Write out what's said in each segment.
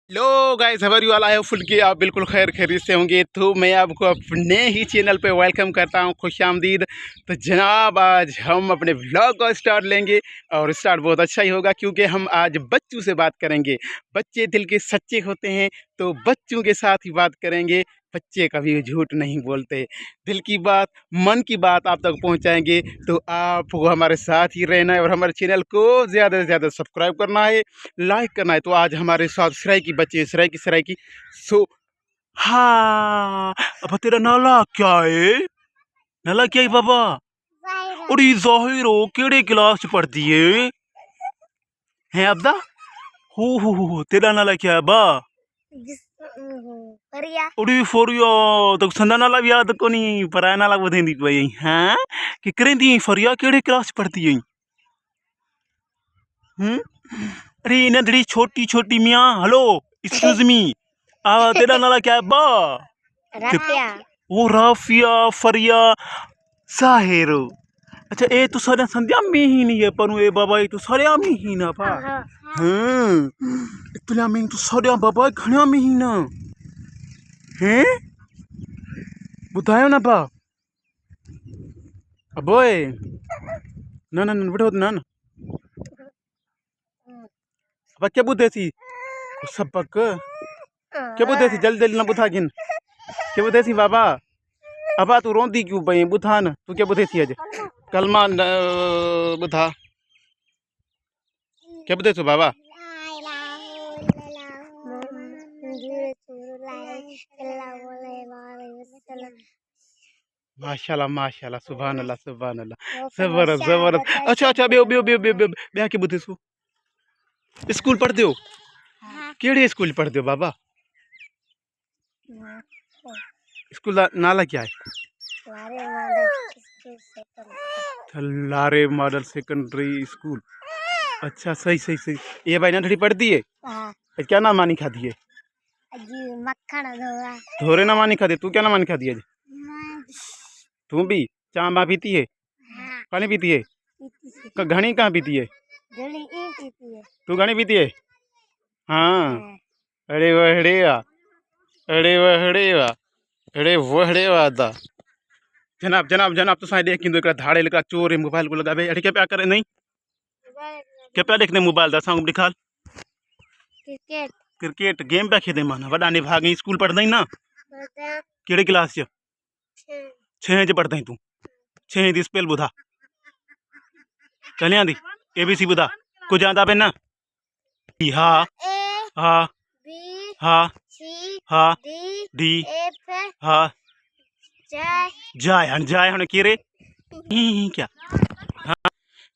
Low guys, how are you all, I hope कि आप बिल्कुल खैर खैरियत से होंगे। तो मैं आपको अपने ही चैनल पे वेलकम करता हूँ, खुश आमदीद। तो जनाब, आज हम अपने व्लॉग का स्टार्ट लेंगे और स्टार्ट बहुत अच्छा ही होगा क्योंकि हम आज बच्चों से बात करेंगे। बच्चे दिल के सच्चे होते हैं तो बच्चों के साथ ही बात करेंगे। बच्चे कभी झूठ नहीं बोलते, दिल की बात, मन की बात आप तक पहुँचाएंगे। तो आपको हमारे साथ ही रहना है और हमारे चैनल को ज़्यादा से ज़्यादा सब्सक्राइब करना है, लाइक करना है। तो आज हमारे साथ सराय की बच्चे, सराय की सो हाँ। अब तेरा नाला क्या है? नाला क्या है बाबा? अरे जाहिर हो, केड़े क्लास च पढ़ती है अब्दा? हो तेरा नाला क्या है बा? अरे फरिया तो संदा नाला भी याद को नहीं, पराया नाला बतेंदी भाई हैं कि करेंदी फरिया केड़े क्लास च पढ़ती है? अरे नधड़ी छोटी छोटी मियाँ, हेलो एक्सक्यूज मी, तेरा नाला क्या है बा? राफिया। वो राफिया, फरिया, साहिरो। अच्छा, ए तो सारे संध्या में ही नहीं है पर ए बाबा, ये तो सारे में ही ना बा। इतना में तो सारे बाबा घणा में ही ना हैं, बतायो ना बा। अबोए ना ना ना बेटा, ना ना अब क्या बुद्धे थी सबक, क्या बुद्धे थी? जल्दी जल्दी ना बुधा गिन, क्या बुद्धे थी बाबा? अबा तू रोंदी क्यों भाई? बुधा न तू क्या बुद्धे थी आज? कलमा बुधा, क्या बुद्धे थो बाबा? माशाल्लाह माशाल्लाह, सुभान अल्लाह सुभान अल्लाह, जबरदस्त जबरदस्त। अच्छा अच्छा, बे बे बे बे बे बे के बुद्धे सो स्कूल पढ़ते हो? केड़े स्कूल पढ़ते हो बाबा? स्कूल नाला क्या है? लारे मॉडल सेकेंडरी स्कूल। अच्छा, सही सही सही। ये भाई नठड़ी पढ़ती है? क्या नाम मानी खाती है? मक्खन धोरे ना मानी खाती, तू क्या ना मानी खाती है? तू भी चाय माँ पीती है? पानी पीती है? घनी कहाँ पीती है? तू घनी पीती है? हाँ। अरे वहड़े वाह, अरे वहड़े वाह, अरे वहड़े वाह दा। जनाब जनाब जनाब, तो साइड देख के धाड़े लगा चोर है, मोबाइल को लगा बे। अरे क्या प्या करे? नहीं क्या प्या देखने मोबाइल दा सांग दिखाल? क्रिकेट क्रिकेट गेम पे खेदे माना वडा ने भाग स्कूल पढ़दा ही ना? केड़े क्लास च? 6 च पढ़दा तू? 6 दी स्पेल बुधा चलिया दी ABC बुधा को जांदा पे ना? हाँ हाँ हाँ हाँ डी हाँ जाए हन जाए हन की रे क्या? हाँ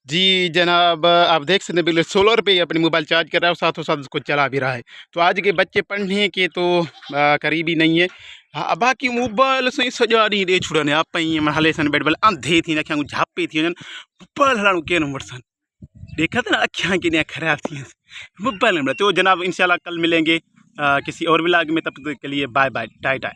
जी जनाब, आप देख सकते हैं बिल्कुल 16 रुपये अपनी मोबाइल चार्ज कर रहा है और साथों साथ उसको चला भी रहा है। तो आज के बच्चे पढ़ने के तो करीब ही नहीं है। हाँ, बाकी मोबाइल से सजा नहीं दे छुड़ने आप हले सन बैट बल अंधे थी ना, क्या झापे थी मोबाइल हलाणु के नंबर सन देखा था ना, अखियाँ की खराब थी मोबाइल नंबर। तो जनाब इंशाल्लाह कल मिलेंगे किसी और व्लॉग में, तब तक के लिए बाय बाय, टाटा।